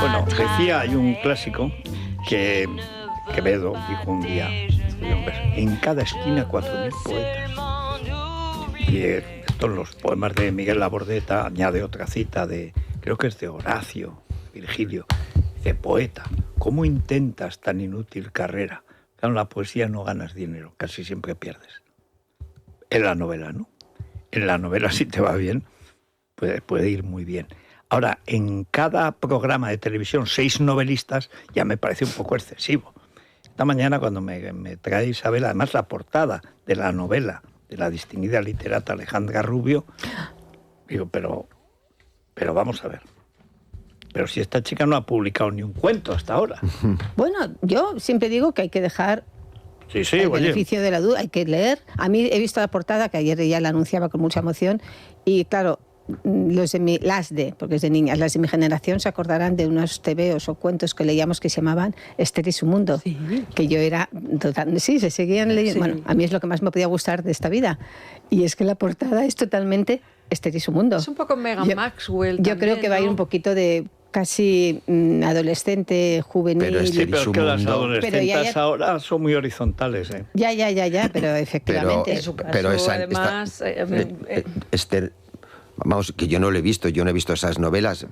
Bueno, decía, hay un clásico que Quevedo dijo un día, en cada esquina 4.000 poetas. Y estos los poemas de Miguel Labordeta, añade otra cita de, creo que es de Horacio, Virgilio, de poeta, ¿cómo intentas tan inútil carrera? Claro, en la poesía no ganas dinero, casi siempre pierdes. En la novela, ¿no? En la novela, si te va bien, puede ir muy bien. Ahora, en cada programa de televisión, 6 novelistas, ya me parece un poco excesivo. Esta mañana, cuando me trae Isabel, además la portada de la novela de la distinguida literata Alejandra Rubio, digo, pero vamos a ver. Pero si esta chica no ha publicado ni un cuento hasta ahora. Bueno, yo siempre digo que hay que dejar el beneficio de la duda, hay que leer. A mí he visto la portada, que ayer ya la anunciaba con mucha emoción, y claro, porque es de niñas, las de mi generación se acordarán de unos tebeos o cuentos que leíamos que se llamaban Esther y su mundo, sí. Que yo era sí, se seguían leyendo. Sí. Bueno, a mí es lo que más me podía gustar de esta vida, y es que la portada es totalmente Esther y su mundo. Es un poco Megan Maxwell también, yo creo que va a ir un poquito de casi adolescente, juvenil. Pero sí, pero es que las adolescentes ahora son muy horizontales. Ya, pero efectivamente. Pero Esther, vamos, que yo no lo he visto, yo no he visto esas novelas,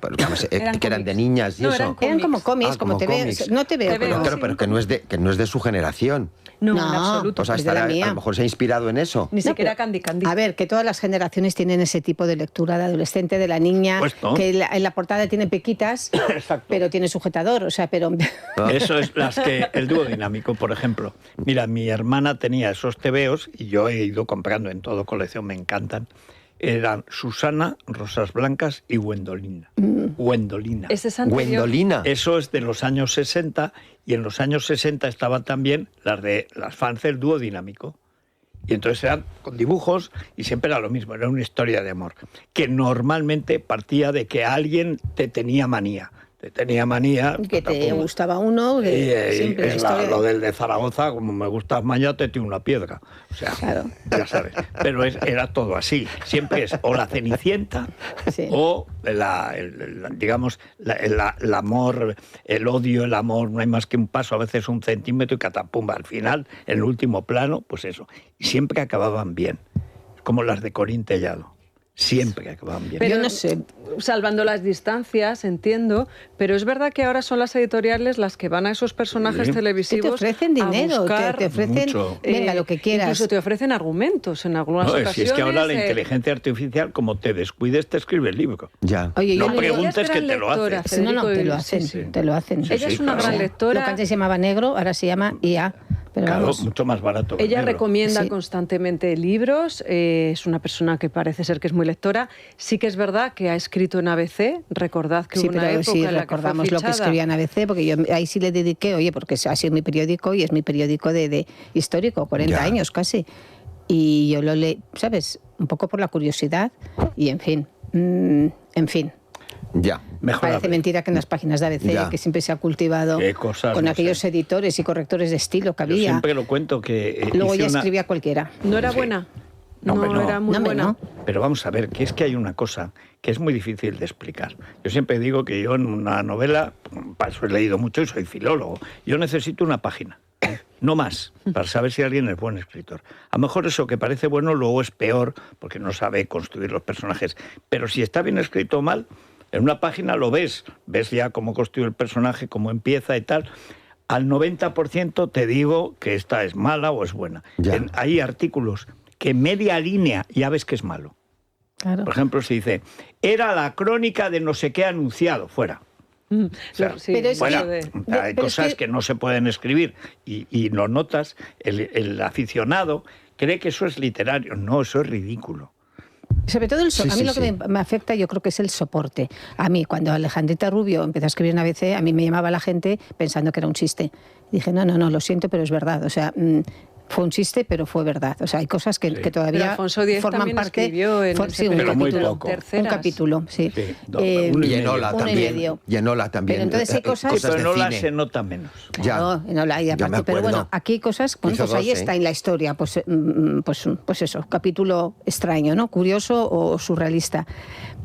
que eran de niñas y eso. Eran como cómics, como cómics. No te veo. Pero que no es de su generación. No, en absoluto. O sea, a lo mejor se ha inspirado en eso. Ni siquiera Candy. A ver, que todas las generaciones tienen ese tipo de lectura de adolescente, de la niña, que en la portada tiene pequitas, pero tiene sujetador, o sea, pero... Eso es el dúo dinámico, por ejemplo. Mira, mi hermana tenía esos tebeos, y yo he ido comprando en todo colección, me encantan. Eran Susana, Rosas Blancas y Gwendolina. Gwendolina. ¿Ese es anterior? Gwendolina. Eso es de los años 60, y en los años 60 estaban también las fans del dúo dinámico. Y entonces eran con dibujos y siempre era lo mismo, era una historia de amor, que normalmente partía de que alguien te tenía manía. Que te gustaba uno. Siempre lo del de Zaragoza, como me gustas mañana, te tiro una piedra. O sea, claro. Ya sabes. Pero era todo así. Siempre es o la Cenicienta, sí, o el amor, el odio, el amor, no hay más que un paso, a veces 1 centímetro y catapumba. Al final, en el último plano, pues eso. Y siempre acababan bien. Como las de Corín Tellado. Siempre acaban bien. Pero yo no sé, salvando las distancias, entiendo, pero es verdad que ahora son las editoriales las que van a esos personajes televisivos. Te ofrecen dinero, te ofrecen venga, lo que quieras. Incluso te ofrecen argumentos en algunas ocasiones. Si es que ahora la inteligencia artificial, como te descuides, te escribe el libro. Ya. Oye, no preguntes que te lo hacen. No, te lo hacen. Sí. Te lo hacen. Ella es una gran lectora. Lo que antes se llamaba negro, ahora se llama IA. Pero claro, vamos, mucho más barato. Ella recomienda constantemente libros, es una persona que parece ser que es muy lectora. Sí que es verdad que ha escrito en ABC, recordad que hubo una época en la que recordamos lo que escribía en ABC, porque yo ahí sí le dediqué, porque ha sido mi periódico y es mi periódico de histórico, 40 años casi. Y yo lo leí, ¿sabes? Un poco por la curiosidad y en fin. Ya. Parece mentira que en las páginas de ABC, que siempre se ha cultivado con aquellos editores y correctores de estilo que había. Yo siempre lo cuento que... Luego ya escribía cualquiera. ¿No era buena? No era muy buena. No. Pero vamos a ver, que es que hay una cosa que es muy difícil de explicar. Yo siempre digo que yo en una novela, para eso he leído mucho y soy filólogo, yo necesito una página. No más, para saber si alguien es buen escritor. A lo mejor eso que parece bueno luego es peor porque no sabe construir los personajes. Pero si está bien escrito o mal, en una página lo ves ya cómo construye el personaje, cómo empieza y tal. Al 90% te digo que esta es mala o es buena. Hay artículos que media línea ya ves que es malo. Claro. Por ejemplo, se dice, era la crónica de no sé qué anunciado, fuera. O sea, hay cosas que no se pueden escribir y lo notas, el aficionado cree que eso es literario. No, eso es ridículo. Sobre todo a mí lo que me afecta yo creo que es el soporte. A mí, cuando Alejandrita Rubio empezó a escribir en ABC, a mí me llamaba la gente pensando que era un chiste. Dije, no, lo siento, pero es verdad. O sea, fue un chiste, pero fue verdad. O sea, hay cosas que todavía Alfonso Díez forman parte... escribió en un capítulo, sí. Y Enola también. Pero entonces hay cosas... Pero Enola se nota menos. Claro, Enola, y aparte, pero bueno, aquí hay cosas... Bueno, pues ahí está en la historia. Pues eso, capítulo extraño, ¿no? Curioso o surrealista.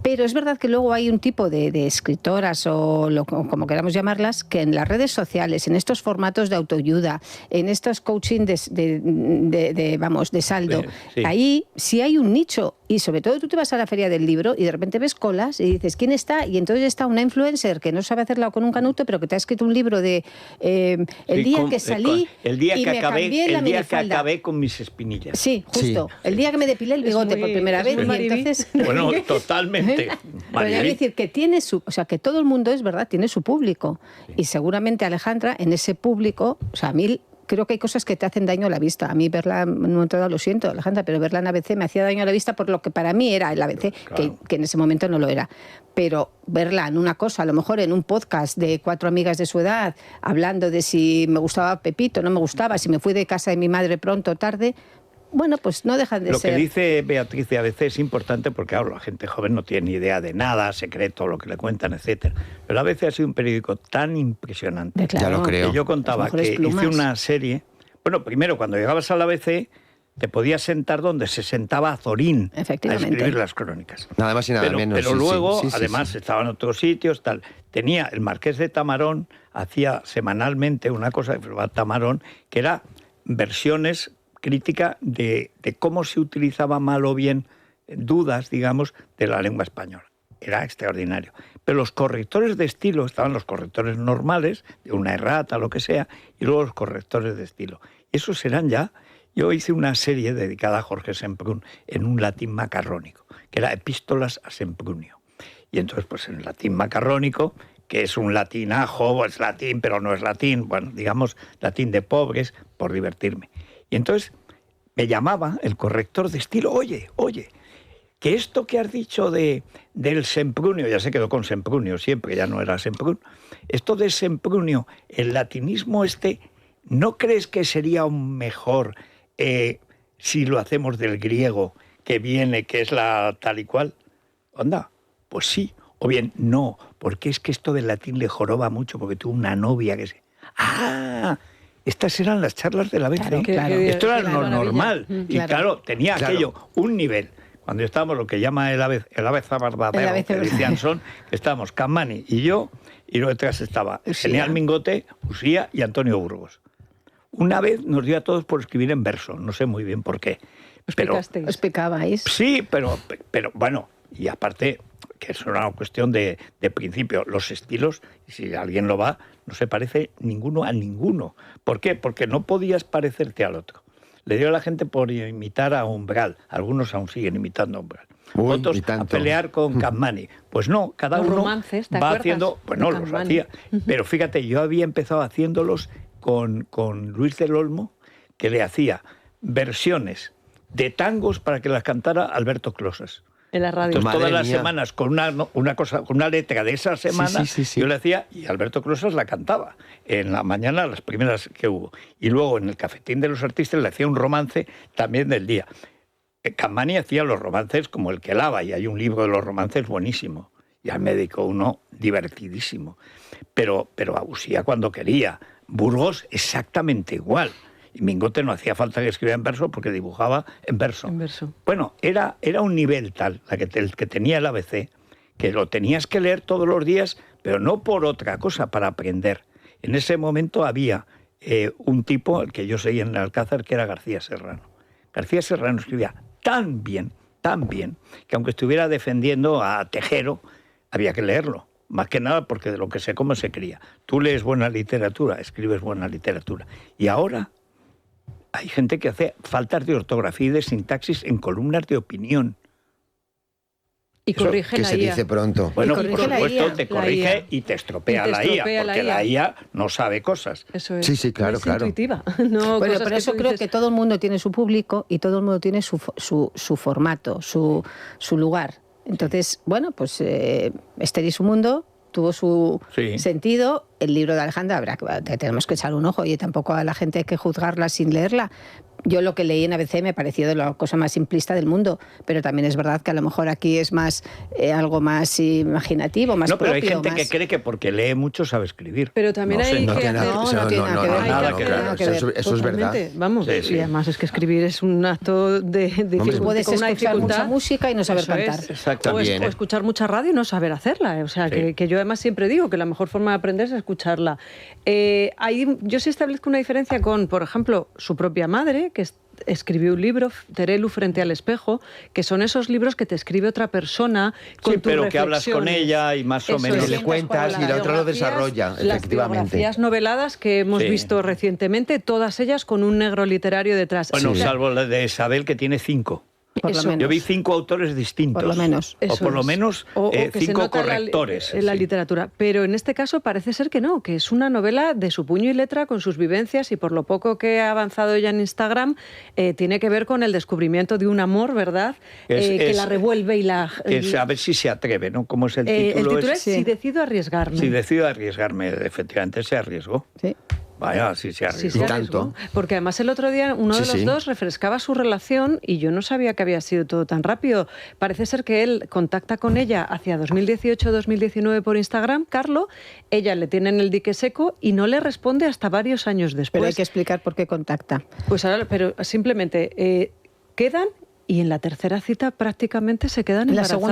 Pero es verdad que luego hay un tipo de escritoras o como queramos llamarlas, que en las redes sociales, en estos formatos de autoayuda, en estos coaching de saldo, sí. Ahí sí hay un nicho. Y sobre todo tú te vas a la feria del libro y de repente ves colas y dices, ¿quién está? Y entonces está una influencer que no sabe hacerla con un canuto, pero que te ha escrito un libro de el día que salí el día y que me cambié la minifalda. Que acabé con mis espinillas. Sí, justo. Sí. El día que me depilé el bigote por primera vez. Y entonces... Bueno, totalmente. Pero hay que decir que tiene que todo el mundo, es verdad, tiene su público. Sí. Y seguramente Alejandra, en ese público, o sea, a mí... Creo que hay cosas que te hacen daño a la vista. A mí verla, en un momento dado, lo siento, Alejandra, pero verla en ABC me hacía daño a la vista por lo que para mí era el ABC, claro. que en ese momento no lo era. Pero verla en una cosa, a lo mejor en un podcast de 4 amigas de su edad, hablando de si me gustaba Pepito, no me gustaba, si me fui de casa de mi madre pronto o tarde... Bueno, pues no dejan de ser... Lo que dice Beatriz de ABC es importante porque, claro, la gente joven no tiene ni idea de nada, secreto, lo que le cuentan, etcétera. Pero ABC ha sido un periódico tan impresionante. Claro, ya lo creo. Que yo contaba que hice una serie... Bueno, primero, cuando llegabas a la ABC, te podías sentar donde se sentaba Azorín a escribir las crónicas. Nada más y nada menos. Pero luego, además, estaba en otros sitios, tal. Tenía el Marqués de Tamarón, hacía semanalmente una cosa que se llamaba Tamarón, que era versiones... crítica de cómo se utilizaba mal o bien, dudas, digamos, de la lengua española. Era extraordinario. Pero los correctores de estilo, estaban los correctores normales, de una errata, lo que sea, y luego los correctores de estilo. Esos eran ya... Yo hice una serie dedicada a Jorge Semprún en un latín macarrónico, que era Epístolas a Semprunio. Y entonces, pues en el latín macarrónico, que es un latinajo, es latín, pero no es latín, bueno, digamos, latín de pobres, por divertirme. Y entonces me llamaba el corrector de estilo, oye, que esto que has dicho del Semprunio, ya se quedó con Semprunio siempre, ya no era Semprún, esto de Semprunio, el latinismo ¿no crees que sería aún mejor si lo hacemos del griego que viene, que es la tal y cual? Onda, pues sí, o bien no, porque es que esto del latín le joroba mucho, porque tuvo una novia que se... ¡Ah! Estas eran las charlas de la ABC. Claro. Esto era lo normal. Y claro, tenía aquello, un nivel. Cuando estábamos lo que llama el abezabardadero, que decían son, estábamos Capmany y yo, y luego detrás estaba el Genial Mingote, Usía y Antonio Burgos. Una vez nos dio a todos por escribir en verso, no sé muy bien por qué. ¿Os picabais? Sí, pero bueno, y aparte... que es una cuestión de principio. Los estilos, si alguien lo va, no se parece ninguno a ninguno. ¿Por qué? Porque no podías parecerte al otro. Le dio a la gente por imitar a Umbral. Algunos aún siguen imitando a Umbral. Otros a pelear con Capmany. Pues no, cada uno romances, va haciendo... Pues no, los hacía. Pero fíjate, yo había empezado haciéndolos con Luis del Olmo, que le hacía versiones de tangos para que las cantara Alberto Closas. En la radio. Entonces, todas las semanas con una letra de esa semana, yo le hacía, y Alberto Closas la cantaba en la mañana, las primeras que hubo. Y luego en el cafetín de los artistas le hacía un romance también del día. Capmany hacía los romances como el que lava, y hay un libro de los romances buenísimo. Ya me dedicó uno divertidísimo. Pero Usía cuando quería. Burgos exactamente igual. Y Mingote no hacía falta que escribiera en verso porque dibujaba en verso. Bueno, era un nivel tal el que tenía el ABC, que lo tenías que leer todos los días, pero no por otra cosa, para aprender. En ese momento había un tipo, el que yo seguía en el Alcázar, que era García Serrano. García Serrano escribía tan bien, que aunque estuviera defendiendo a Tejero, había que leerlo. Más que nada porque de lo que sé cómo se cría. Tú lees buena literatura, escribes buena literatura. Y ahora... hay gente que hace faltas de ortografía y de sintaxis en columnas de opinión. Y corrige la IA. Que se dice pronto. Bueno, por supuesto, te corrige y te estropea la IA, porque la IA no sabe cosas. Eso es. Sí, claro, es intuitiva. No, bueno, por eso creo que todo el mundo tiene su público y todo el mundo tiene su formato, su lugar. Entonces, bueno, pues Esther y su mundo... tuvo su sentido. El libro de Alejandra, tenemos que echar un ojo, y tampoco a la gente hay que juzgarla sin leerla. Yo lo que leí en ABC me pareció de la cosa más simplista del mundo, pero también es verdad que a lo mejor aquí es más algo más imaginativo, más propio. No, pero hay gente que cree que porque lee mucho sabe escribir. Pero también hay que nada que ver. Eso es verdad. Vamos, sí. Y además es que escribir es un acto de dificultad. Puedes escuchar mucha música y no saber cantar. O escuchar mucha radio y no saber hacerla. O sea, que yo además siempre digo que la mejor forma de aprender es escucharla. Yo sí establezco una diferencia con, por ejemplo, su propia madre, que escribió un libro, Terelu frente al espejo, que son esos libros que te escribe otra persona con tus pero que hablas con ella y más o menos le cuentas y la otra lo desarrolla, las efectivamente. Las biografías noveladas que hemos visto recientemente, todas ellas con un negro literario detrás. Bueno, salvo la de Isabel, que tiene 5. Yo vi 5 autores distintos. Por lo menos. O por lo menos 5 correctores. En la literatura. Pero en este caso parece ser que no, que es una novela de su puño y letra, con sus vivencias, y por lo poco que ha avanzado ella en Instagram, tiene que ver con el descubrimiento de un amor, ¿verdad? Que la revuelve y la... a ver si se atreve, ¿no? ¿Cómo es el título? El título es Si decido arriesgarme. Si decido arriesgarme, efectivamente, se arriesgó. Sí. Vaya, sí se arriesgó. Sí, tanto. Porque además el otro día uno de los dos refrescaba su relación y yo no sabía que había sido todo tan rápido. Parece ser que él contacta con ella hacia 2018-2019 por Instagram, Carlo, ella le tiene en el dique seco y no le responde hasta varios años después. Pero hay que explicar por qué contacta. Pues ahora, pero simplemente quedan... Y en la tercera cita prácticamente se quedan embarazados. En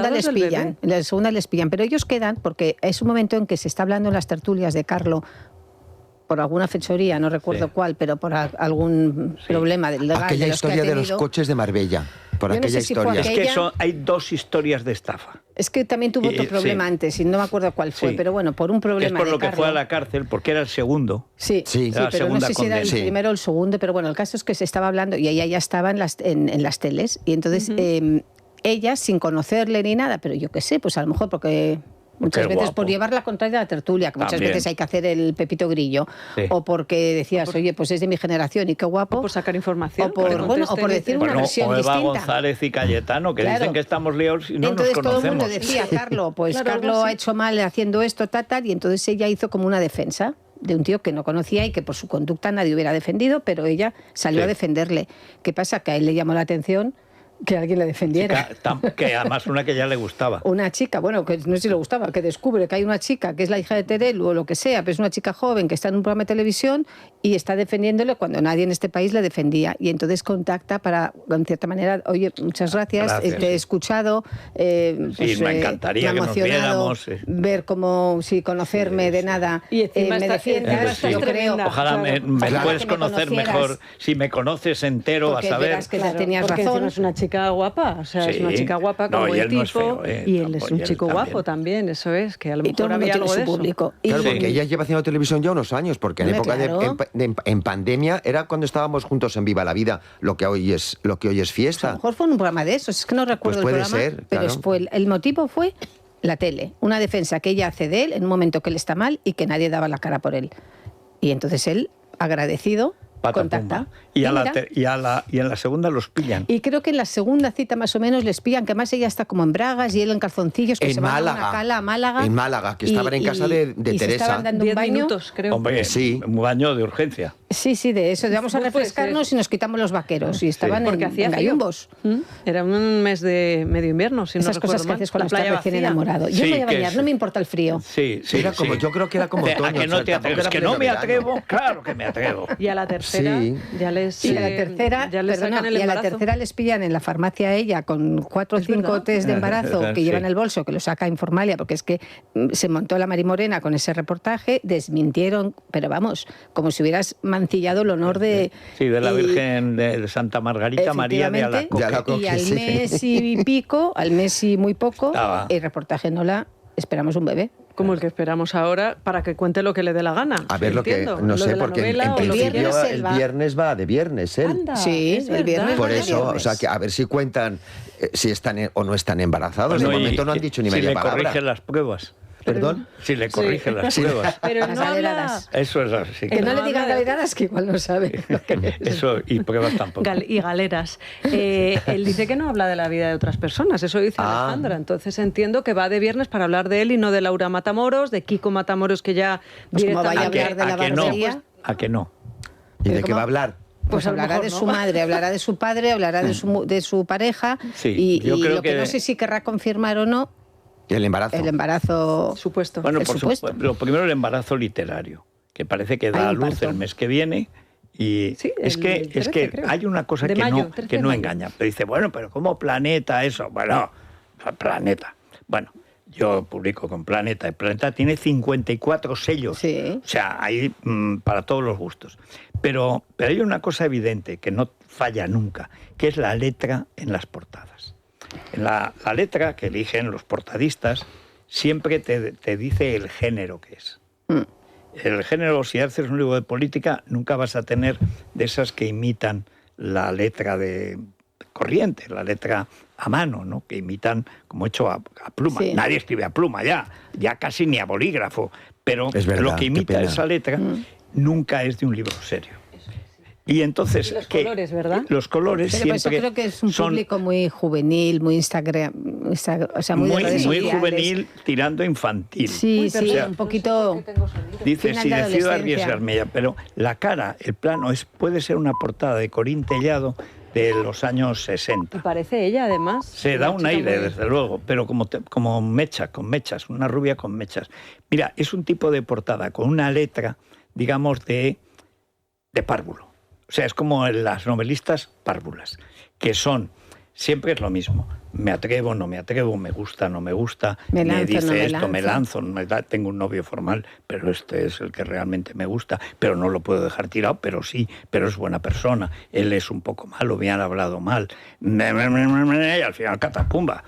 la segunda les pillan, pero ellos quedan porque es un momento en que se está hablando en las tertulias de Carlo por alguna fechoría, no recuerdo cuál, pero por algún problema del legal. Aquella historia de los coches de Marbella, por aquella historia. Es que hay 2 historias de estafa. Es que también tuvo otro problema antes, y no me acuerdo cuál fue, pero bueno, por un problema. Es por lo que fue a la cárcel, porque era el segundo. Sí, pero no sé si era el primero o el segundo, pero bueno, el caso es que se estaba hablando, y ella ya estaba en las teles, y entonces ella, sin conocerle ni nada, pero yo qué sé, pues a lo mejor porque... Muchas veces por llevar la contraria a la tertulia, que muchas veces hay que hacer el Pepito Grillo, o porque decías, oye, pues es de mi generación y qué guapo. O por sacar información. O por decir una versión distinta. O Eva González y Cayetano, que dicen que estamos liados y no nos conocemos. Entonces todo el mundo decía, Carlo, Carlo ha hecho mal haciendo esto, tal, y entonces ella hizo como una defensa de un tío que no conocía y que por su conducta nadie hubiera defendido, pero ella salió a defenderle. ¿Qué pasa? Que a él le llamó la atención que alguien le defendiera. Que además una que ya le gustaba. Una chica, bueno, que no sé si le gustaba, que descubre que hay una chica que es la hija de Terelu o lo que sea, pero es una chica joven que está en un programa de televisión y está defendiéndole cuando nadie en este país le defendía. Y entonces contacta para, en cierta manera, oye, muchas gracias, te he escuchado. Me encantaría que nos viéramos. Ver cómo, conocerme de nada, y me defiendas, yo creo. Ojalá me puedes conocer mejor. Si me conoces entero, vas a ver. Que tenías razón. Es una chica guapa, o sea, es una chica guapa con buen tipo, y él es un chico guapo también, eso es, que a lo mejor había algo de eso. Público. Claro, porque ella lleva haciendo televisión ya unos años, porque en época en pandemia era cuando estábamos juntos en Viva la Vida, lo que hoy es fiesta. A lo mejor fue en un programa de esos, es que no recuerdo el programa, pero el motivo fue la tele, una defensa que ella hace de él en un momento que él está mal y que nadie daba la cara por él. Y entonces él, agradecido, contacta. Y en la segunda los pillan. Y creo que en la segunda cita más o menos les pillan, que además ella está como en bragas y él en calzoncillos, que se van a una cala a Málaga. En Málaga, que estaban en casa de Teresa. Se estaban dando 10 un baño. minutos, creo. Hombre, un baño de urgencia. Sí, de eso. Vamos a refrescarnos y nos quitamos los vaqueros. Y estaban en gallumbos. Era un mes de medio invierno, si no esas cosas que haces cuando estás recién enamorado. Yo voy a bañar, no me importa el frío. Yo creo que era como otoño. ¿A que no te atreves? Que no me atrevo. Claro que me atrevo. Y a la tercera ya les... Y a la tercera les pillan en la farmacia a ella con 4 o 5 test de embarazo que lleva en el bolso, que lo saca Informalia, porque es que se montó la Mari Morena con ese reportaje, desmintieron, pero vamos, como si hubieras mancillado el honor de... Sí, de la Virgen de Santa Margarita María de Alacoque. Y al mes y pico, al mes y muy poco, el reportaje esperamos un bebé. Como el que esperamos ahora, para que cuente lo que le dé la gana. A ver, no sé, porque en principio el viernes va de viernes él. Anda, sí, el viernes. Por eso, o sea, que a ver si cuentan si están o no están embarazados. De momento no han dicho ni media palabra. Si le corrigen las pruebas. ¿Perdón? Si le corrigen las pruebas. Pero las galeradas. Eso es así. Que no le digan galeradas, que igual no sabe. Eso, y pruebas tampoco. Y galeras. Él dice que no habla de la vida de otras personas, eso dice Alejandra. Entonces entiendo que va de viernes para hablar de él y no de Laura Matamoros, de Kiko Matamoros, que ya... Pues como vaya a hablar de la barbería. ¿A que no? ¿Y de qué va a hablar? Pues hablará de su madre, hablará de su padre, hablará de su pareja, y lo que no sé si querrá confirmar o no... El embarazo supuesto. Bueno, por supuesto. Lo primero, el embarazo literario, que parece que da a luz el mes que viene. Y sí, es que hay una cosa que no engaña. Pero dice, bueno, pero ¿cómo Planeta eso? Bueno, Planeta. Bueno, yo publico con Planeta. El Planeta tiene 54 sellos. Sí. O sea, hay para todos los gustos. Pero hay una cosa evidente que no falla nunca, que es la letra en las portadas. La letra que eligen los portadistas siempre te dice el género que es. El género, si haces un libro de política, nunca vas a tener de esas que imitan la letra de corriente, la letra a mano, ¿no? Que imitan como hecho a pluma. Sí. Nadie escribe a pluma ya casi ni a bolígrafo, pero es verdad, lo que imita esa letra nunca es de un libro serio. Y entonces... Los colores, ¿verdad? Los colores pero siempre... Pero eso creo que es un público muy juvenil, muy Instagram, o sea, muy juvenil, tirando infantil. Sí, o sea, un poquito... Dice, si decido arriesgarme, pero la cara, el plano, puede ser una portada de Corín Tellado de los años 60. Y parece ella, además. Se da un aire, desde luego, pero como mecha, con mechas, una rubia con mechas. Mira, es un tipo de portada con una letra, digamos, de párvulo. O sea, es como las novelistas párvulas, que siempre es lo mismo. Me atrevo, no me atrevo, me gusta, no me gusta, me dice esto, me lanzo, tengo un novio formal, pero este es el que realmente me gusta, pero no lo puedo dejar tirado, pero sí, pero es buena persona, él es un poco malo, me han hablado mal, y al final catapumba,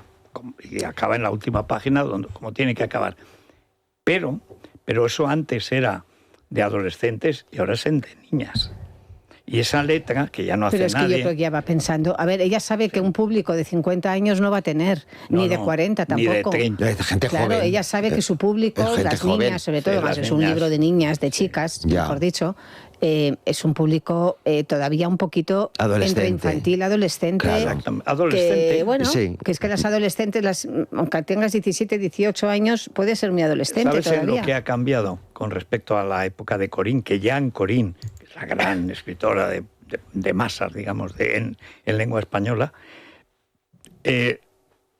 y acaba en la última página como tiene que acabar. Pero eso antes era de adolescentes y ahora es de niñas. Y esa letra, que ya no hace nadie... Pero es que yo creo que ya va pensando... A ver, ella sabe que un público de 50 años no va a tener, ni de 40 tampoco. Ni de 30. Es gente claro, joven. Ella sabe que su público, las niñas, sobre todo, más es un libro de niñas, de chicas, mejor dicho, es un público todavía un poquito entre infantil, adolescente. Claro, adolescente. Que, bueno, que es que las adolescentes, aunque tengas 17, 18 años, puede ser muy adolescente. ¿Sabes todavía? Lo que ha cambiado con respecto a la época de Corín? Que Jean Corín, la gran escritora de masas, digamos, en lengua española,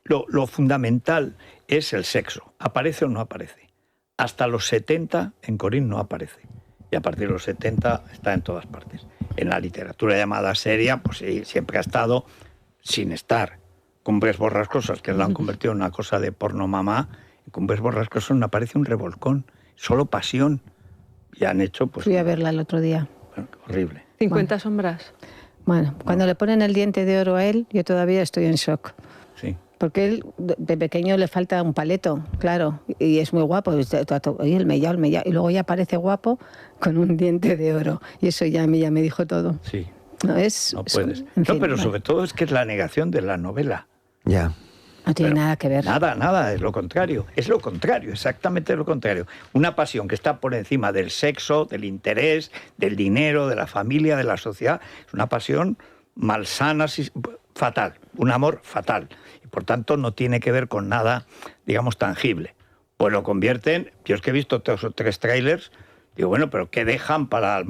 lo fundamental es el sexo. ¿Aparece o no aparece? Hasta los 70 en Corín no aparece. Y a partir de los 70 está en todas partes. En la literatura llamada seria, pues sí, siempre ha estado sin estar. Cumbres Borrascosas, que la han convertido en una cosa de porno mamá, en Cumbres Borrascosas no aparece un revolcón, solo pasión. Y han hecho, pues... Fui a verla el otro día. Horrible. 50 sombras. Bueno, cuando le ponen el diente de oro a él, yo todavía estoy en shock. Sí. Porque él, de pequeño, le falta un paleto, claro, y es muy guapo. Y el mellao, y luego ya parece guapo con un diente de oro. Y eso ya me dijo todo. Sí. No puedes. No, pero sobre todo es que es la negación de la novela. Ya. No tiene nada que ver. Nada, es lo contrario. Es lo contrario, exactamente lo contrario. Una pasión que está por encima del sexo, del interés, del dinero, de la familia, de la sociedad. Es una pasión malsana, fatal. Un amor fatal. Y por tanto no tiene que ver con nada, digamos, tangible. Pues lo convierten, yo es que he visto 2 o 3 trailers. Digo, bueno, pero ¿qué dejan para el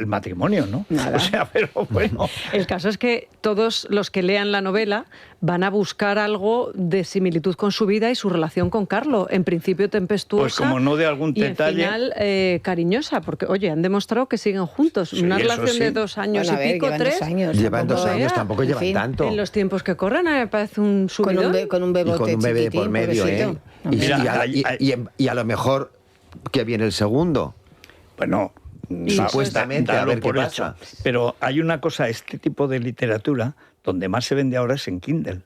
matrimonio, no? Nada. O sea, pero bueno... El caso es que todos los que lean la novela van a buscar algo de similitud con su vida y su relación con Carlo. En principio tempestuosa. Pues como no de algún detalle... Y al final cariñosa, porque, oye, han demostrado que siguen juntos. Sí, una relación de 2 años y pico, 3... Llevan 2 años, tampoco llevan tanto. En los tiempos que corren me parece un subidón. Con un bebote y con un bebé por medio, ¿eh? Y a lo mejor que viene el segundo. Bueno, supuestamente, a ver qué pasa. Pero hay una cosa, este tipo de literatura, donde más se vende ahora es en Kindle.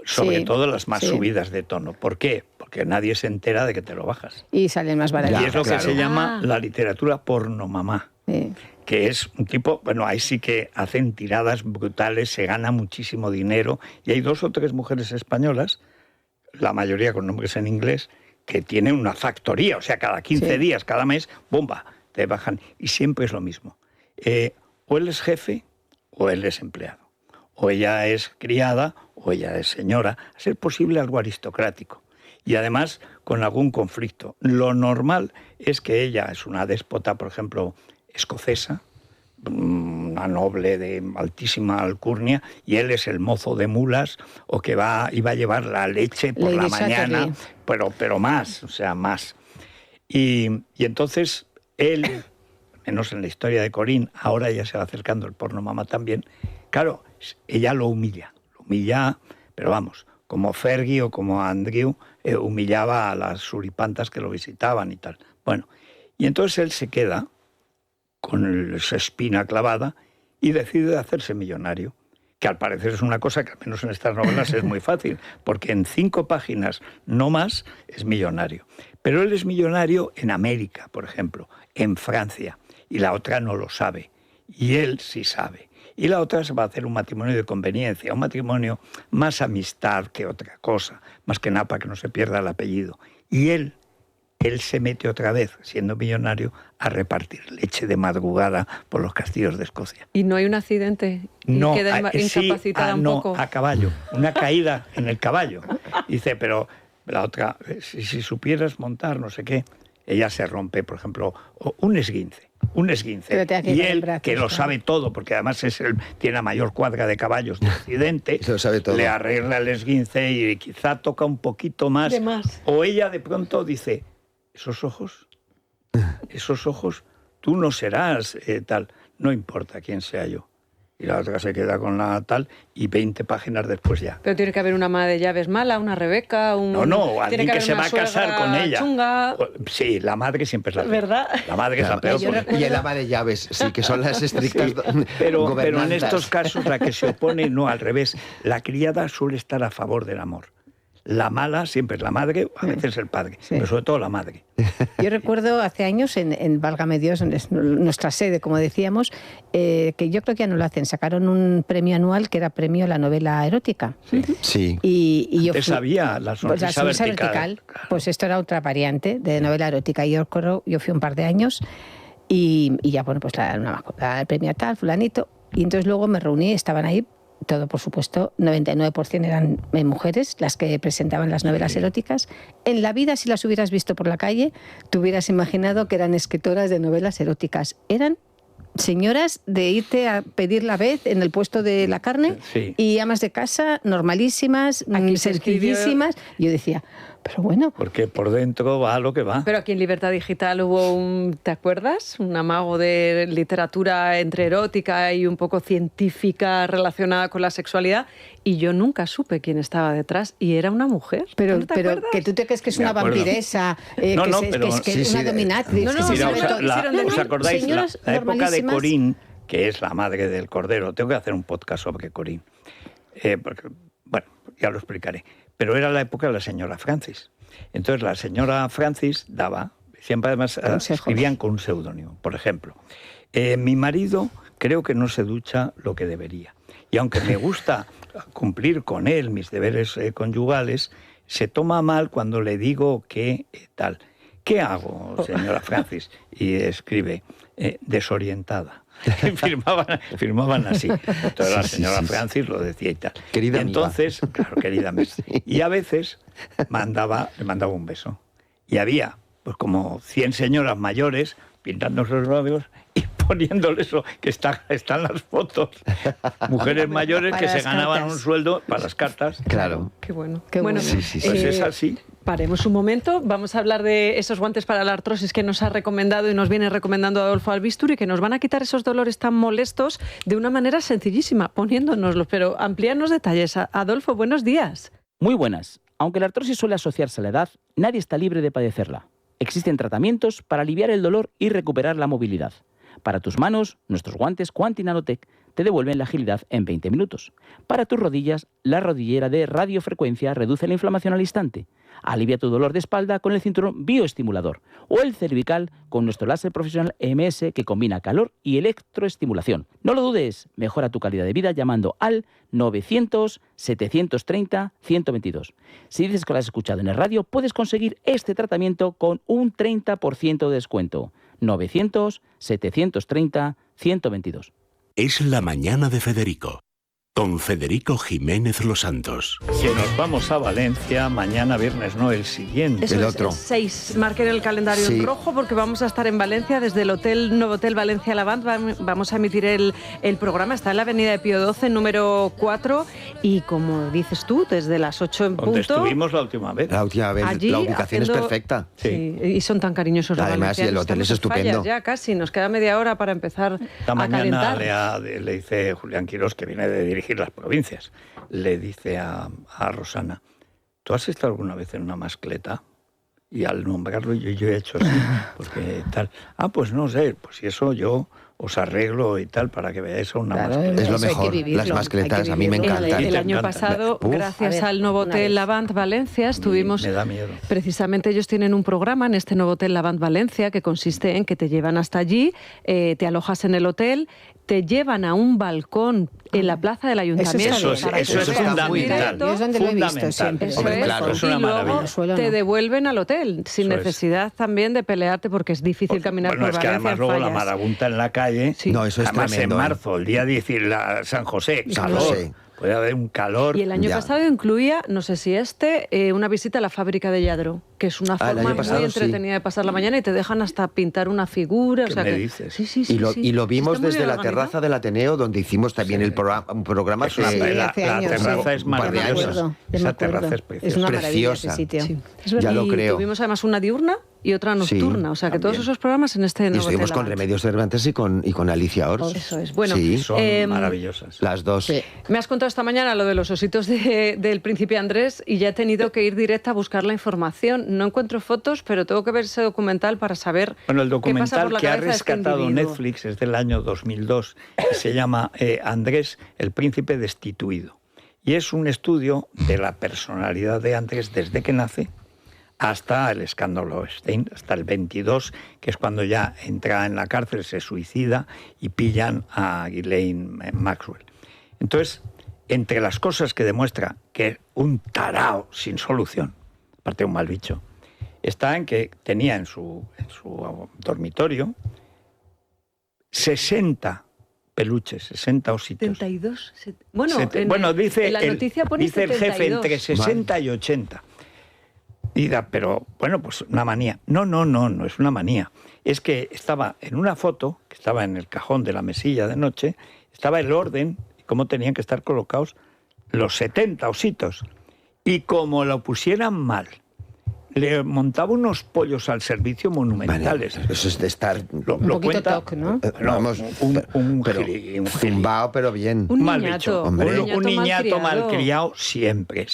Sobre todo las más subidas de tono. ¿Por qué? Porque nadie se entera de que te lo bajas. Y salen más baratos. Y es lo que se llama la literatura porno mamá. Que es un tipo, bueno, ahí sí que hacen tiradas brutales, se gana muchísimo dinero. Y hay 2 o 3 mujeres españolas, la mayoría con nombres en inglés, que tienen una factoría, o sea, cada 15 días, cada mes, ¡bomba!, te bajan. Y siempre es lo mismo. O él es jefe o él es empleado. O ella es criada o ella es señora. A ser posible algo aristocrático. Y además con algún conflicto. Lo normal es que ella es una déspota, por ejemplo, escocesa, una noble de altísima alcurnia, y él es el mozo de mulas, o que iba a llevar la leche por la mañana, pero más, o sea, más. Y entonces él, menos en la historia de Corín, ahora ya se va acercando el porno mamá también, claro, ella lo humilla, pero vamos, como Fergie o como Andrew, humillaba a las suripantas que lo visitaban y tal. Bueno, y entonces él se queda con esa espina clavada y decide hacerse millonario, que al parecer es una cosa que al menos en estas novelas es muy fácil, porque en 5 páginas, no más, es millonario. Pero él es millonario en América, por ejemplo, en Francia, y la otra no lo sabe, y él sí sabe. Y la otra se va a hacer un matrimonio de conveniencia, un matrimonio más amistad que otra cosa, más que nada para que no se pierda el apellido. Y él se mete otra vez, siendo millonario, a repartir leche de madrugada por los castillos de Escocia. ¿Y no hay un accidente? No, queda incapacitada un poco. A caballo, una caída en el caballo. Dice, pero la otra, si supieras montar, no sé qué, ella se rompe, por ejemplo, un esguince. Y él, que lo sabe todo, porque además tiene la mayor cuadra de caballos de Occidente, le arregla el esguince y quizá toca un poquito más. O ella de pronto dice, esos ojos, tú no serás tal, no importa quién sea yo. Y la otra se queda con la tal, y 20 páginas después ya. Pero tiene que haber una ama de llaves mala, una Rebeca, No, alguien que se va a casar con ella. Chunga. Sí, la madre siempre es la peor. ¿Verdad? La madre es la peor. Y el ama de llaves, sí, que son las estrictas pero en estos casos la que se opone, no, al revés. La criada suele estar a favor del amor. La mala siempre es la madre, a veces el padre, pero sobre todo la madre. Yo recuerdo hace años en Válgame Dios, nuestra sede, como decíamos, que yo creo que ya no lo hacen, sacaron un premio anual que era premio a la novela erótica. Sí. Y yo sabía la sonrisa vertical. Claro. Pues esto era otra variante de novela erótica. Y yo fui un par de años y ya, bueno, pues el premio tal, fulanito. Y entonces luego me reuní, estaban ahí. Todo, por supuesto, 99% eran mujeres las que presentaban las novelas eróticas. En la vida, si las hubieras visto por la calle, te hubieras imaginado que eran escritoras de novelas eróticas. Eran señoras de irte a pedir la vez en el puesto de la carne y amas de casa, normalísimas, sencillísimas. Yo decía, pero bueno. Porque por dentro va lo que va. Pero aquí en Libertad Digital hubo ¿te acuerdas? Un amago de literatura entre erótica y un poco científica relacionada con la sexualidad. Y yo nunca supe quién estaba detrás y era una mujer. Pero que tú te crees que es una vampiresa, que es una dominatrix. ¿Os acordáis? La época de Corín, que es la madre del Cordero. Tengo que hacer un podcast sobre Corín. Porque, bueno, ya lo explicaré. Pero era la época de la señora Francis. Entonces la señora Francis siempre además escribían con un seudónimo. Por ejemplo, mi marido creo que no se ducha lo que debería. Y aunque me gusta cumplir con él mis deberes conyugales, se toma mal cuando le digo que tal. ¿Qué hago, señora Francis? Y escribe, desorientada. Firmaban así. Entonces la señora Francis lo decía y tal. Querida entonces, amiga. Claro, querida amiga. Y a veces le mandaba un beso. Y había pues como 100 señoras mayores pintándose los labios y poniéndole eso, que están las fotos. Mujeres mayores que se ganaban un sueldo para las cartas. Claro. Qué bueno. Bueno, pues es así. Paremos un momento, vamos a hablar de esos guantes para la artrosis que nos ha recomendado y nos viene recomendando Adolfo Albisturi, que nos van a quitar esos dolores tan molestos de una manera sencillísima, poniéndonoslos. Pero amplíanos detalles. Adolfo, buenos días. Muy buenas. Aunque la artrosis suele asociarse a la edad, nadie está libre de padecerla. Existen tratamientos para aliviar el dolor y recuperar la movilidad. Para tus manos, nuestros guantes Quanti Nanotech te devuelven la agilidad en 20 minutos. Para tus rodillas, la rodillera de radiofrecuencia reduce la inflamación al instante. Alivia tu dolor de espalda con el cinturón bioestimulador o el cervical con nuestro láser profesional EMS que combina calor y electroestimulación. No lo dudes, mejora tu calidad de vida llamando al 900-730-122. Si dices que lo has escuchado en el radio, puedes conseguir este tratamiento con un 30% de descuento. 900-730-122. Es la mañana de Federico. con Federico Jiménez Los Santos. Que nos vamos a Valencia mañana viernes, no el siguiente. Eso el es, otro. 6. Marquen el calendario en rojo porque vamos a estar en Valencia desde el Nuevo Hotel Valencia Lavant. Vamos a emitir el programa. Está en la avenida de Pío XII, número 4. Y como dices tú, desde las 8 en punto. Donde estuvimos la última vez. La última vez. Allí la ubicación es perfecta. Sí. Y son tan cariñosos. Además, y el hotel es estupendo. Ya casi, nos queda media hora para empezar Esta a calentar. mañana le dice Julián Quirós, que viene de dirigir las provincias, le dice a Rosana, ¿tú has estado alguna vez en una mascleta? Y al nombrarlo yo he hecho así, porque tal. Pues no sé, pues si eso yo os arreglo y tal para que veáis una mascleta. Es lo mejor, las mascletas, a mí me encantan. El año pasado, gracias al Nuevo Hotel Lavant Valencia, estuvimos... Me da miedo. Precisamente ellos tienen un programa en este Nuevo Hotel Lavant Valencia que consiste en que te llevan hasta allí, te alojas en el hotel, te llevan a un balcón en la plaza del ayuntamiento. Eso es fundamental. Yo es donde lo he visto siempre. Hombre, claro, es una maravilla. Y luego te devuelven al hotel, sin necesidad también de pelearte porque es difícil caminar por Valencia. Es que además luego la marabunta en la calle, no, eso es además tremendo, en marzo, el día 10, San José, calor. Puede haber un calor. Y el año pasado incluía, no sé si una visita a la fábrica de Lladró, que es una forma muy entretenida de pasar la mañana y te dejan hasta pintar una figura. ¿Qué me dices? Sí. Y lo vimos desde la terraza del Ateneo, donde hicimos también un programa sobre... La terraza es maravillosa. Esa terraza es preciosa. Es una maravilla ese sitio. Ya lo creo. Tuvimos además una diurna y otra nocturna. O sea, que todos esos programas en este nuevo hotel. Y estuvimos con Remedios Cervantes y con Alicia Ors. Eso es. Bueno, son maravillosas. Las dos. Sí. Me has contado esta mañana lo de los ositos del príncipe Andrés y ya he tenido que ir directa a buscar la información. No encuentro fotos, pero tengo que ver ese documental para saber. Bueno, el documental qué pasa por la que ha rescatado Netflix es del año 2002 y se llama Andrés, el príncipe destituido. Y es un estudio de la personalidad de Andrés desde que nace hasta el escándalo Epstein, hasta el 22, que es cuando ya entra en la cárcel, se suicida y pillan a Ghislaine Maxwell. Entonces, entre las cosas que demuestra que es un tarao sin solución, aparte de un mal bicho, está en que tenía en su dormitorio 60 peluches, 60 ositos. 72. Bueno, dice en la noticia pone dice el 72. jefe entre 60 y 80. Y da, pero bueno, pues una manía. No es una manía. Es que estaba en una foto, que estaba en el cajón de la mesilla de noche, estaba el orden y cómo tenían que estar colocados los 70 ositos. Y como lo pusieran mal, le montaba unos pollos al servicio monumentales. Vale, eso es de estar... Un poquito toc, ¿no? Vamos, un zumbao, pero bien. Un mal niñato, bicho. un Un niñato malcriado. malcriado siempre.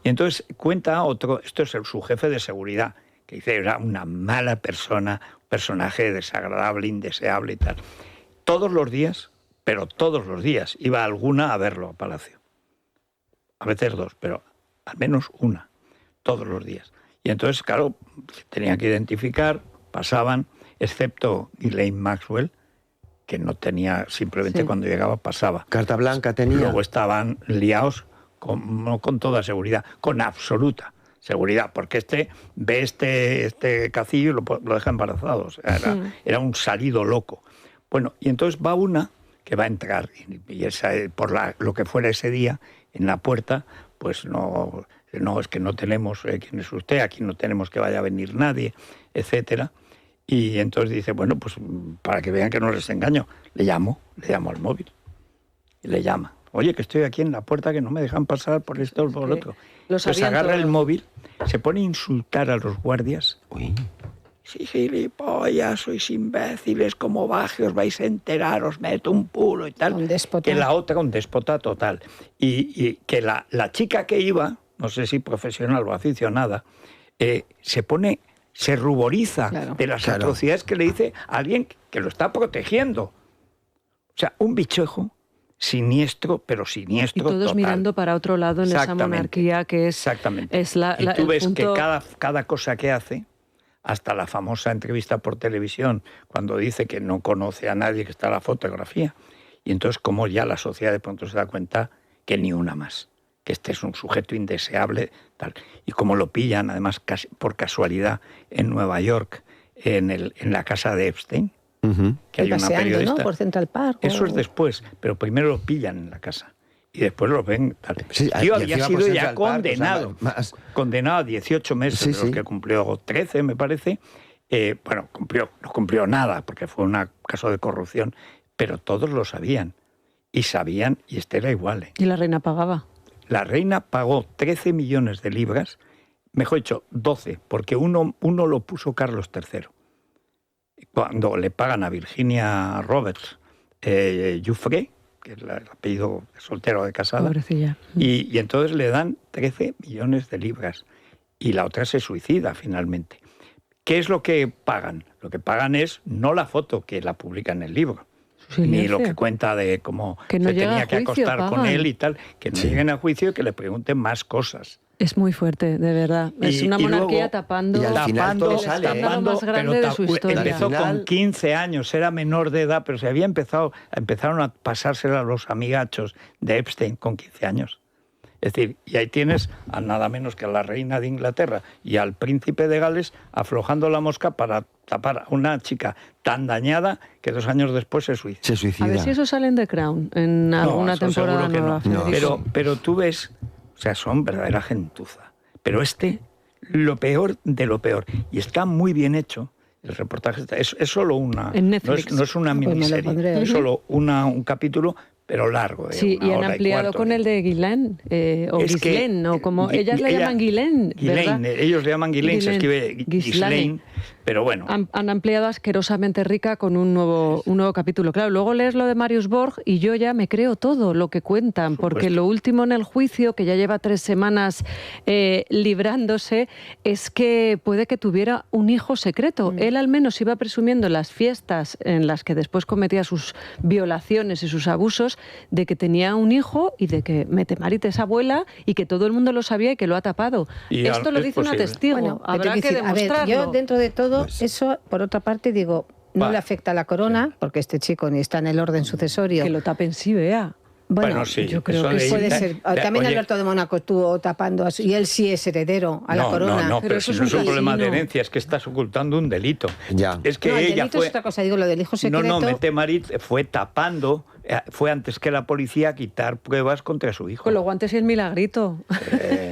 Y entonces cuenta otro, esto es su jefe de seguridad, que dice era una mala persona, un personaje desagradable, indeseable y tal. Todos los días, iba alguna a verlo a Palacio. A veces dos, pero al menos una, todos los días. Y entonces, claro, tenían que identificar, pasaban, excepto Ghislaine Maxwell, que no tenía, simplemente cuando llegaba pasaba. Carta blanca tenía. Luego estaban liados, no con toda seguridad, con absoluta seguridad, porque ve este cacillo y lo deja embarazado. O sea, era un salido loco. Bueno, y entonces va una que va a entrar, y esa, por lo que fuera ese día, en la puerta, pues no, es que no tenemos quién es usted, aquí no tenemos que vaya a venir nadie, etcétera. Y entonces dice, bueno, pues para que vean que no les engaño, le llamo al móvil. Y le llama, oye, que estoy aquí en la puerta, que no me dejan pasar por esto o por lo otro. Pues agarra el móvil, se pone a insultar a los guardias. Uy. Sí, gilipollas, sois imbéciles, como baje, os vais a enterar, os meto un pulo y tal. Un déspota. Que la otra, un déspota total. Y que la chica que iba, no sé si profesional o aficionada, se ruboriza de las atrocidades que le dice a alguien que lo está protegiendo. O sea, un bichejo siniestro, pero siniestro y todos total. Mirando para otro lado en esa monarquía que es... Exactamente. Es y tú ves que cada cosa que hace, hasta la famosa entrevista por televisión, cuando dice que no conoce a nadie, que está la fotografía. Y entonces como ya la sociedad de pronto se da cuenta que ni una más, que este es un sujeto indeseable, tal. Y como lo pillan, además, casi por casualidad, en Nueva York, en la casa de Epstein, que hay una periodista. ¿no? Por Central Park. Eso es después, pero primero lo pillan en la casa. y después los ven. Sí, tío había sido ya condenado. Condenado a 18 meses, de los que cumplió 13, me parece. No cumplió nada, porque fue un caso de corrupción, pero todos lo sabían. Y sabían, y este era igual. ¿Y la reina pagaba? La reina pagó 13 millones de libras, mejor dicho, 12, porque uno lo puso Carlos III. Cuando le pagan a Virginia Roberts Giuffre, que es el apellido soltero de casada, y entonces le dan 13 millones de libras. Y la otra se suicida finalmente. ¿Qué es lo que pagan? Lo que pagan es no la foto que la publica en el libro, ni lo que cuenta de cómo se tenía que acostar con él y tal, que no lleguen a juicio y que le pregunten más cosas. Es muy fuerte, de verdad. Es una monarquía luego, tapando y al final todo el sale, escándalo más grande de su historia. Empezó con 15 años, era menor de edad, pero empezaron a pasársela a los amigachos de Epstein con 15 años. Es decir, y ahí tienes a nada menos que a la reina de Inglaterra y al príncipe de Gales aflojando la mosca para tapar a una chica tan dañada que 2 años después se suicida. A ver si eso sale en The Crown, en alguna temporada nueva. Pero tú ves, o sea, son verdadera gentuza. Pero lo peor de lo peor. Y está muy bien hecho. El reportaje es solo una... En Netflix. No es una miniserie, es solo un capítulo, pero largo. Sí, y han ampliado con el de Ghislaine, o Ghislaine, o como ellas le llaman Ghislaine, ¿verdad? Ellos le llaman Ghislaine, se escribe Ghislaine, pero bueno. Han ampliado Asquerosamente Rica con un nuevo capítulo. Claro, luego lees lo de Marius Borg y yo ya me creo todo lo que cuentan, porque lo último en el juicio, que ya lleva 3 semanas librándose, es que puede que tuviera un hijo secreto. Él al menos iba presumiendo en las fiestas en las que después cometía sus violaciones y sus abusos, de que tenía un hijo y de que Mette-Marit es abuela y que todo el mundo lo sabía y que lo ha tapado. Y esto lo dice una testigo. Bueno, habrá que demostrarlo. A ver, yo dentro de todo, sí. Eso, por otra parte, digo, no le afecta a la corona, porque este chico ni está en el orden sucesorio. Que lo tapen sí, vea. Bueno, sí, yo creo que puede ser. También Alberto de Mónaco estuvo tapando, y él sí es heredero a la corona. No, pero si no es un problema de herencia, es que estás ocultando un delito. Ya. Es que el delito es otra cosa, digo, lo del hijo secreto. No, Mette-Marit fue tapando, fue antes que la policía a quitar pruebas contra su hijo. Con los guantes y el milagrito.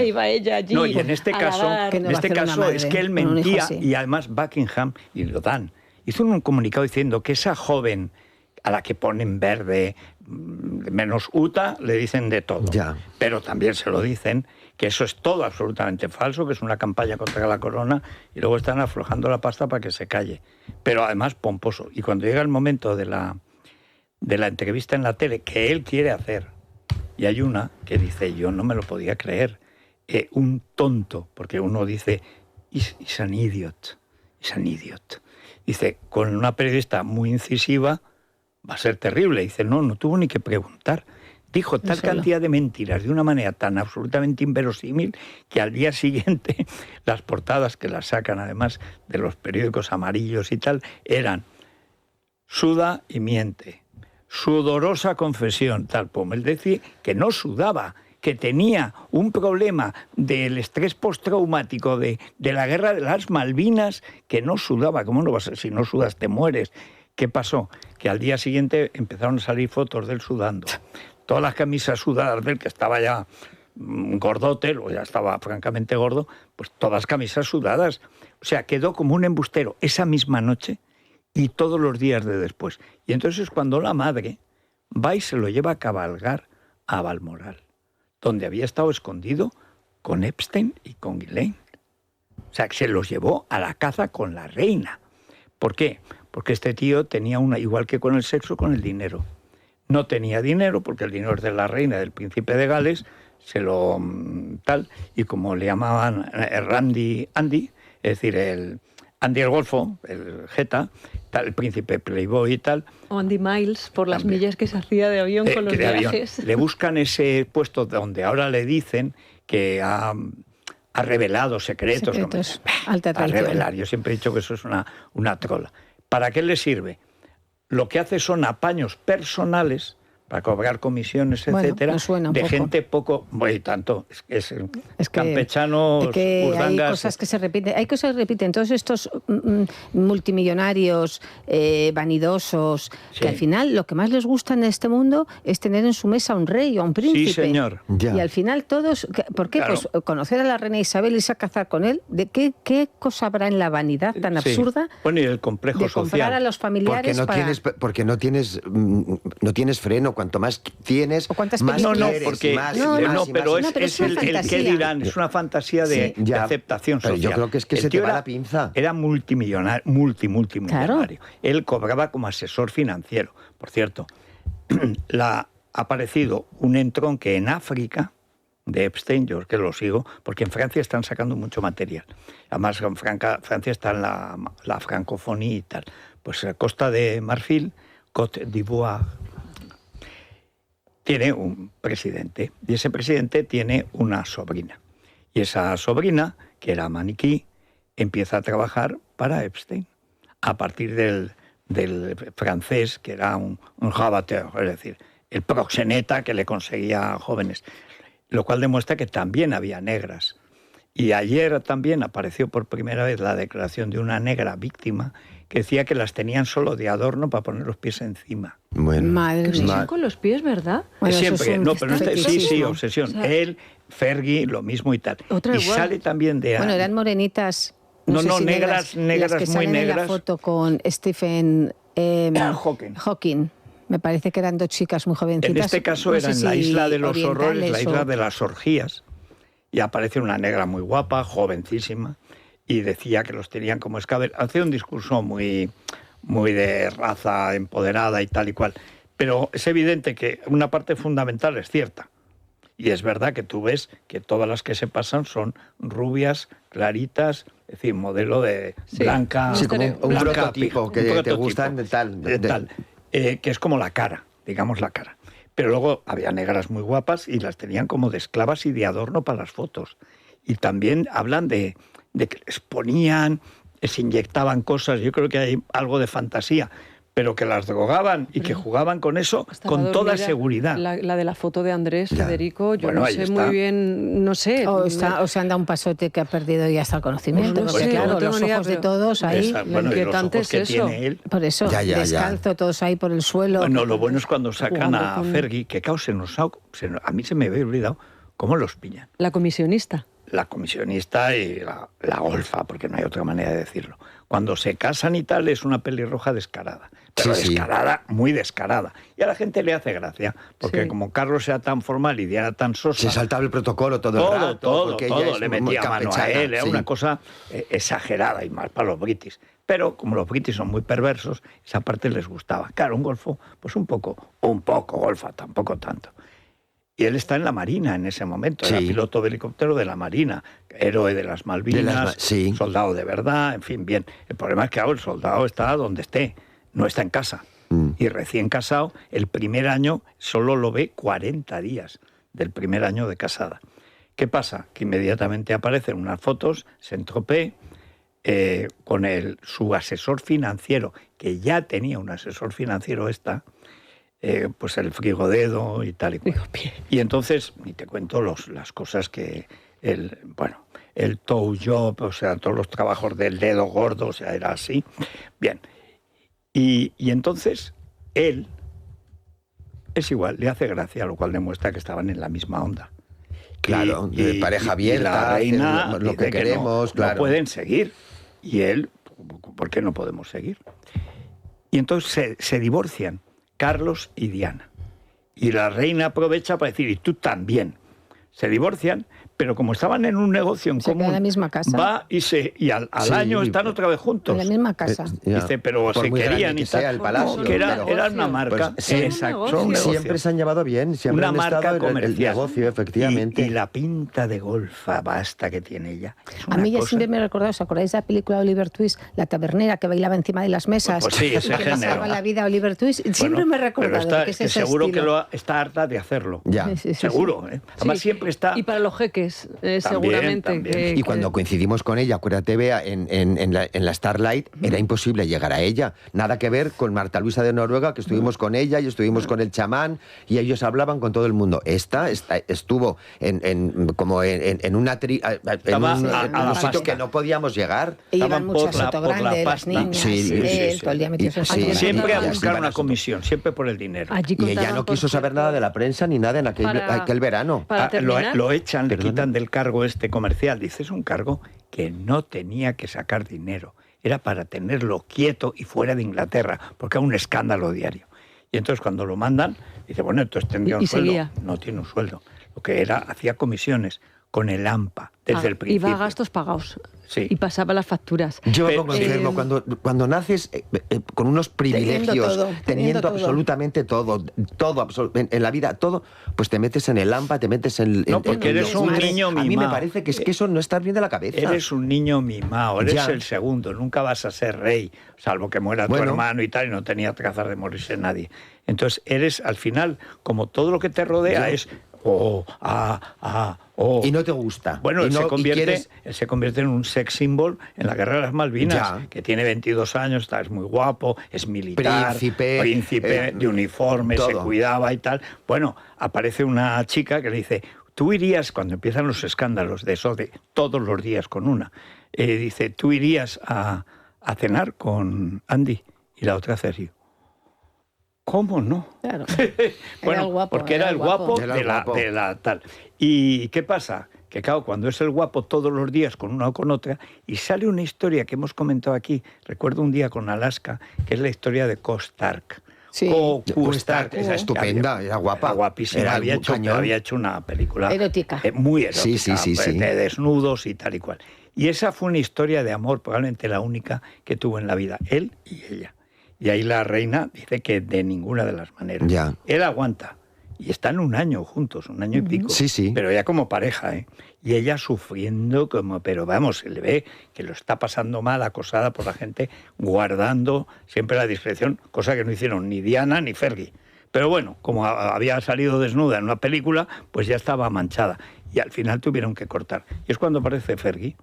Iba ella allí. No, y en este caso es que él mentía, y además Buckingham, y lo dan, hizo un comunicado diciendo que esa joven a la que ponen verde, menos Uta, le dicen de todo. Ya. Pero también se lo dicen que eso es todo absolutamente falso, que es una campaña contra la corona, y luego están aflojando la pasta para que se calle. Pero además pomposo. Y cuando llega el momento de la entrevista en la tele, que él quiere hacer, y hay una que dice, yo no me lo podía creer, un tonto, porque uno dice, is an idiot. Dice, con una periodista muy incisiva, va a ser terrible. Dice, no tuvo ni que preguntar. Dijo tal cantidad de mentiras de una manera tan absolutamente inverosímil que al día siguiente las portadas que las sacan además de los periódicos amarillos y tal eran suda y miente, sudorosa confesión, tal. Pues él decía que no sudaba, que tenía un problema del estrés postraumático de la guerra de las Malvinas, que no sudaba. ¿Cómo no vas a, si no sudas te mueres? ¿Qué pasó? Que al día siguiente empezaron a salir fotos de él sudando. Todas las camisas sudadas de él, que estaba ya gordote, o ya estaba francamente gordo, pues todas las camisas sudadas. O sea, quedó como un embustero esa misma noche y todos los días de después. Y entonces cuando la madre va y se lo lleva a cabalgar a Balmoral, donde había estado escondido con Epstein y con Ghislaine. O sea, que se los llevó a la caza con la reina. ¿Por qué? Porque este tío tenía igual que con el sexo, con el dinero. No tenía dinero, porque el dinero es de la reina, del príncipe de Gales, y como le llamaban Andy, es decir, el Andy el Golfo, el Jeta, el príncipe Playboy y tal. O Andy Miles, por las millas que se hacía de avión con los viajes. Le buscan ese puesto donde ahora le dicen que ha revelado secretos. Alta traición. A revelar. Yo siempre he dicho que eso es una trola. ¿Para qué le sirve? Lo que hace son apaños personales para cobrar comisiones, etcétera, de gente poco, tanto, es campechanos, burdangas. Hay cosas que se repiten, todos estos multimillonarios, vanidosos, que al final lo que más les gusta en este mundo es tener en su mesa a un rey o a un príncipe. Sí, señor. Y al final todos, ¿por qué? Claro. Pues conocer a la reina Isabel y irse a cazar con él, ¿de qué cosa habrá en la vanidad tan absurda? Bueno, y el complejo de social. Comprar a los familiares porque no tienes freno. Cuanto más tienes, más pero es el que dirán, es una fantasía de aceptación social. Pero yo creo que es que se te va la pinza. Era multimillonario, multimillonario. Claro. Él cobraba como asesor financiero. Por cierto, ha aparecido un entronque en África de Epstein, yo que lo sigo, porque en Francia están sacando mucho material. Además, en Francia está en la francofonía y tal. Pues Costa de Marfil, Côte d'Ivoire, tiene un presidente, y ese presidente tiene una sobrina. Y esa sobrina, que era maniquí, empieza a trabajar para Epstein, a partir del francés, que era un rabatteur, es decir, el proxeneta que le conseguía jóvenes. Lo cual demuestra que también había negras. Y ayer también apareció por primera vez la declaración de una negra víctima que decía que las tenían solo de adorno para poner los pies encima. Bueno, madre mía. Con los pies, ¿verdad? Bueno, siempre, pero sí, obsesión. O sea, él, Fergie, lo mismo y tal. Otra y igual. Sale también de... Bueno, eran morenitas... No, negras las que muy negras. En la foto con Stephen Hawking. Me parece que eran dos chicas muy jovencitas. En este caso era en la isla de los horrores, la isla de las orgías. Y aparece una negra muy guapa, jovencísima, y decía que los tenían como esclavos. Hacía un discurso muy de raza empoderada y tal y cual. Pero es evidente que una parte fundamental es cierta. Y es verdad que tú ves que todas las que se pasan son rubias, claritas, es decir, modelo de blanca. Sí, como un prototipo que te gustan de tal. Que es como la cara, digamos la cara. Pero luego había negras muy guapas y las tenían como de esclavas y de adorno para las fotos. Y también hablan de que les ponían, les inyectaban cosas, yo creo que hay algo de fantasía, pero que las drogaban y que jugaban con eso con toda seguridad. La de la foto de Andrés, Federico, yo no sé muy bien, no sé. O se han dado un pasote que ha perdido ya hasta el conocimiento. Pues claro, los ojos de todos ahí. Lo inquietante es eso. Él. Por eso, descalzo, todos ahí por el suelo. Bueno, lo bueno es cuando sacan a Fergie, que a mí se me había olvidado cómo los pillan. La comisionista. La comisionista y la golfa, porque no hay otra manera de decirlo. Cuando se casan y tal, es una pelirroja descarada. Pero descarada, muy descarada. Y a la gente le hace gracia, porque como Carlos era tan formal y Diana tan sosa... Se saltaba el protocolo todo el rato. Todo, le metía mano a él. Era una cosa exagerada, y más para los britis. Pero como los britis son muy perversos, esa parte les gustaba. Claro, un golfo, pues un poco golfa, tampoco tanto. Y él está en la Marina en ese momento, era piloto de helicóptero de la Marina, héroe de las Malvinas, soldado de verdad, en fin, bien. El problema es que ahora el soldado está donde esté, no está en casa. Y recién casado, el primer año solo lo ve 40 días del primer año de casada. ¿Qué pasa? Que inmediatamente aparecen unas fotos, Saint-Tropez, con su asesor financiero, que ya tenía un asesor financiero pues el frigodedo y tal y cual. Y entonces, ni te cuento las cosas que el toe job, o sea, todos los trabajos del dedo gordo, o sea, era así. Bien. Y entonces, él es igual, le hace gracia, lo cual demuestra que estaban en la misma onda. Claro, de pareja abierta, la reina lo que queremos, no pueden seguir. Y él, ¿por qué no podemos seguir? Y entonces se divorcian. Carlos y Diana. Y la reina aprovecha para decir, y tú también. Se divorcian, pero como estaban en un negocio en común, en la misma casa. Va y al año están otra vez juntos. En la misma casa. Dice, pero se querían y tal. El palacio, que era una marca. Pues, exacto. Siempre se han llevado bien. Siempre una marca comercial. El negocio, efectivamente. Y la pinta de golfa basta que tiene ella. A mí ya siempre me ha recordado, ¿os acordáis de la película de Oliver Twist? La tabernera que bailaba encima de las mesas. Pues sí, ese que pasaba la vida a Oliver Twist. Siempre me he recordado que es ese seguro estilo. que está harta de hacerlo. Ya. Seguro. Además siempre está... Y para los jeques. Londres, seguramente. También. Y cuando coincidimos con ella, acuérdate, Bea, en la Starlight, era imposible llegar a ella. Nada que ver con Marta Luisa de Noruega, que estuvimos con ella y estuvimos con el chamán y ellos hablaban con todo el mundo. Esta estuvo en un sitio que no podíamos llegar. Y iban muchas fotos grandes, las niñas, todo el día metidos en siempre a buscar una comisión, siempre por el dinero. Y ella no quiso saber nada de la prensa ni nada en aquel verano. Lo echan, le quitan del cargo comercial. Dice, es un cargo que no tenía que sacar dinero. Era para tenerlo quieto y fuera de Inglaterra, porque era un escándalo diario. Y entonces cuando lo mandan, dice, bueno, entonces tendría un sueldo. Seguía. No tiene un sueldo. Lo que era, hacía comisiones con el AMPA desde el principio. Iba a gastos pagados. Sí. Y pasaba las facturas. Yo me pongo enfermo cuando naces con unos privilegios, teniendo absolutamente todo en la vida, todo, pues te metes en el AMPA, te metes en... No, porque eres un niño mimado. A mí me parece que es que eso no está bien de la cabeza. Eres un niño mimado, eres el segundo, nunca vas a ser rey, salvo que muera tu hermano y tal, y no tenía que hacer de morirse nadie. Entonces eres, al final, como todo lo que te rodea es... Y no te gusta. Bueno, él se convierte en un sex symbol en la Guerra de las Malvinas, que tiene 22 años, es muy guapo, es militar, príncipe de uniforme, todo. Se cuidaba y tal. Bueno, aparece una chica que le dice, tú irías, cuando empiezan los escándalos de eso, de todos los días con una, dice, tú irías a cenar con Andy, y la otra hace así. ¿Cómo no? Claro. Bueno, era el guapo, porque era el guapo de la tal. ¿Y qué pasa? Que claro, cuando es el guapo todos los días con una o con otra, y sale una historia que hemos comentado aquí, recuerdo un día con Alaska, que es la historia de Stark. Sí. Stark, esa estupenda, era guapa. Era guapísima, había hecho una película... Erótica. Muy erótica, sí. de desnudos y tal y cual. Y esa fue una historia de amor, probablemente la única que tuvo en la vida, él y ella. Y ahí la reina dice que de ninguna de las maneras. Ya. Él aguanta. Y están un año juntos, un año y pico. Sí. Pero ya como pareja, ¿eh? Y ella sufriendo como... Pero vamos, se le ve que lo está pasando mal, acosada por la gente, guardando siempre la discreción, cosa que no hicieron ni Diana ni Fergie. Pero bueno, como había salido desnuda en una película, pues ya estaba manchada. Y al final tuvieron que cortar. Y es cuando aparece Fergie,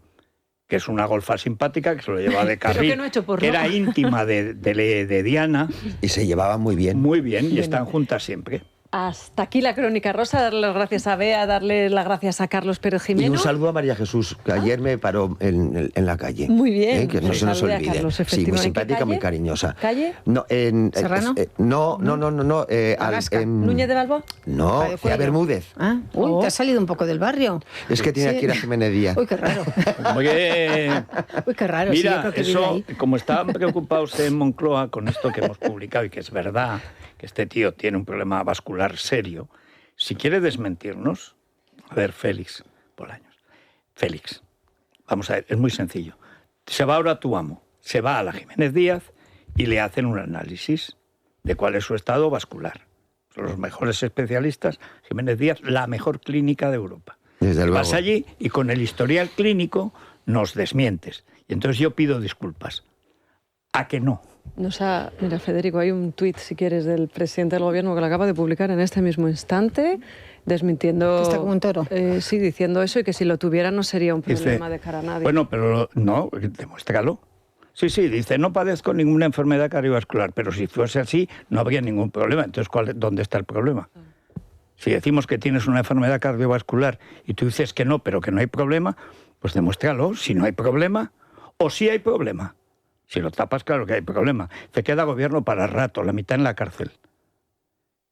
que es una golfa simpática, que se lo llevaba de carril, que era íntima de Diana. Y se llevaban muy bien. Muy bien, y están juntas siempre. Hasta aquí la Crónica Rosa. Darle las gracias a Bea, darle las gracias a Carlos Pérez Jimeno. Y un saludo a María Jesús, que ayer me paró en la calle. Muy bien. Que no se nos olvide. Carlos, sí, muy simpática, muy cariñosa. ¿Calle? No, ¿Serrano? No. ¿Núñez de Balboa? No, a Bermúdez. Te has salido un poco del barrio. Es que tenía que ir a Jiménez Díaz. Uy, qué raro. Uy, qué raro. Mira, eso, como estaban preocupados en Moncloa con esto que hemos publicado y que es verdad, que este tío tiene un problema vascular serio, si quiere desmentirnos, a ver, Félix Bolaños. Félix, vamos a ver, es muy sencillo. Se va ahora tu amo, se va a la Jiménez Díaz y le hacen un análisis de cuál es su estado vascular. Son los mejores especialistas, Jiménez Díaz, la mejor clínica de Europa. Desde luego. Vas allí y con el historial clínico nos desmientes. Y entonces yo pido disculpas. ¿A que no? Mira, Federico, hay un tuit, si quieres, del presidente del gobierno que lo acaba de publicar en este mismo instante, desmintiendo... Está como un toro. Sí, diciendo eso, y que si lo tuviera no sería un problema de cara a nadie. Bueno, pero no, demuéstralo. Sí, dice, no padezco ninguna enfermedad cardiovascular, pero si fuese así, no habría ningún problema. Entonces, ¿dónde está el problema? Si decimos que tienes una enfermedad cardiovascular y tú dices que no, pero que no hay problema, pues demuéstralo, si no hay problema o si hay problema. Si lo tapas, claro que hay problema. Te queda gobierno para rato, la mitad en la cárcel.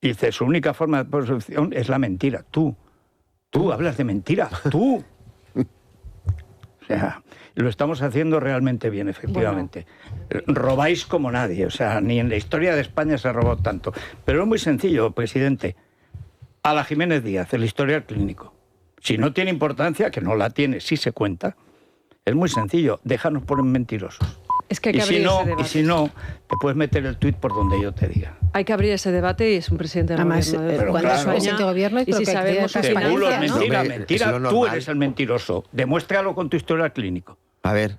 Y dice, su única forma de solución es la mentira. Tú hablas de mentira, tú. O sea, lo estamos haciendo realmente bien, efectivamente. Bueno. Robáis como nadie, o sea, ni en la historia de España se ha robado tanto. Pero es muy sencillo, presidente. A la Jiménez Díaz, el historial clínico. Si no tiene importancia, que no la tiene, sí se cuenta. Es muy sencillo, déjanos por mentirosos. Es que hay que abrir ese debate. Y si no, te puedes meter el tuit por donde yo te diga. Hay que abrir ese debate y es un presidente del gobierno. Pero cuando es presidente del gobierno y si sabemos que mentira, tú eres el mentiroso. Demuéstralo con tu historial clínico. A ver.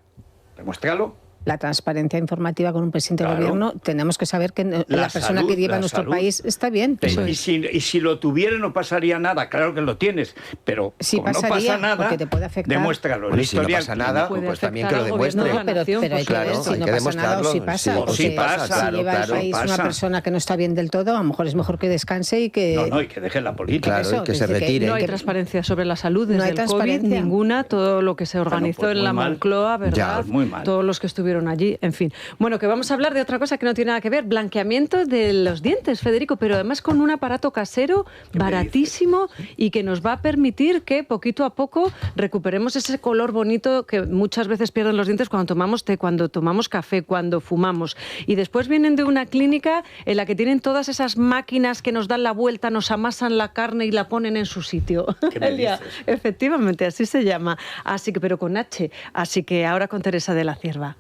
Demuéstralo. la transparencia informativa con un presidente del gobierno, tenemos que saber que la persona que lleva nuestro país está bien. Y si lo tuviera no pasaría nada, claro que lo tienes, pero sí como no pasa nada, porque te puede afectar. Demuéstralo. Bueno, y si no pasa nada, pues también que lo demuestre. No, pero hay que ver si no pasa nada o si pasa. Si pasa, si lleva al país una persona que no está bien del todo, a lo mejor es mejor que descanse y que... No, y que deje la política. Claro, que se retire. No hay transparencia sobre la salud desde el COVID, ninguna, todo lo que se organizó en la Moncloa, ¿verdad? Muy mal. Todos los que estuvieron allí, en fin. Bueno, que vamos a hablar de otra cosa que no tiene nada que ver, blanqueamiento de los dientes, Federico, pero además con un aparato casero baratísimo y que nos va a permitir que poquito a poco recuperemos ese color bonito que muchas veces pierden los dientes cuando tomamos té, cuando tomamos café, cuando fumamos. Y después vienen de una clínica en la que tienen todas esas máquinas que nos dan la vuelta, nos amasan la carne y la ponen en su sitio. ¿Qué me dices? Efectivamente, así se llama. Así que, pero con H. Así que ahora con Teresa de la Cierva.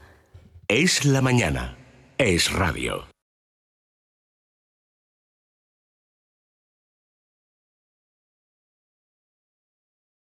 Es la mañana. Es radio.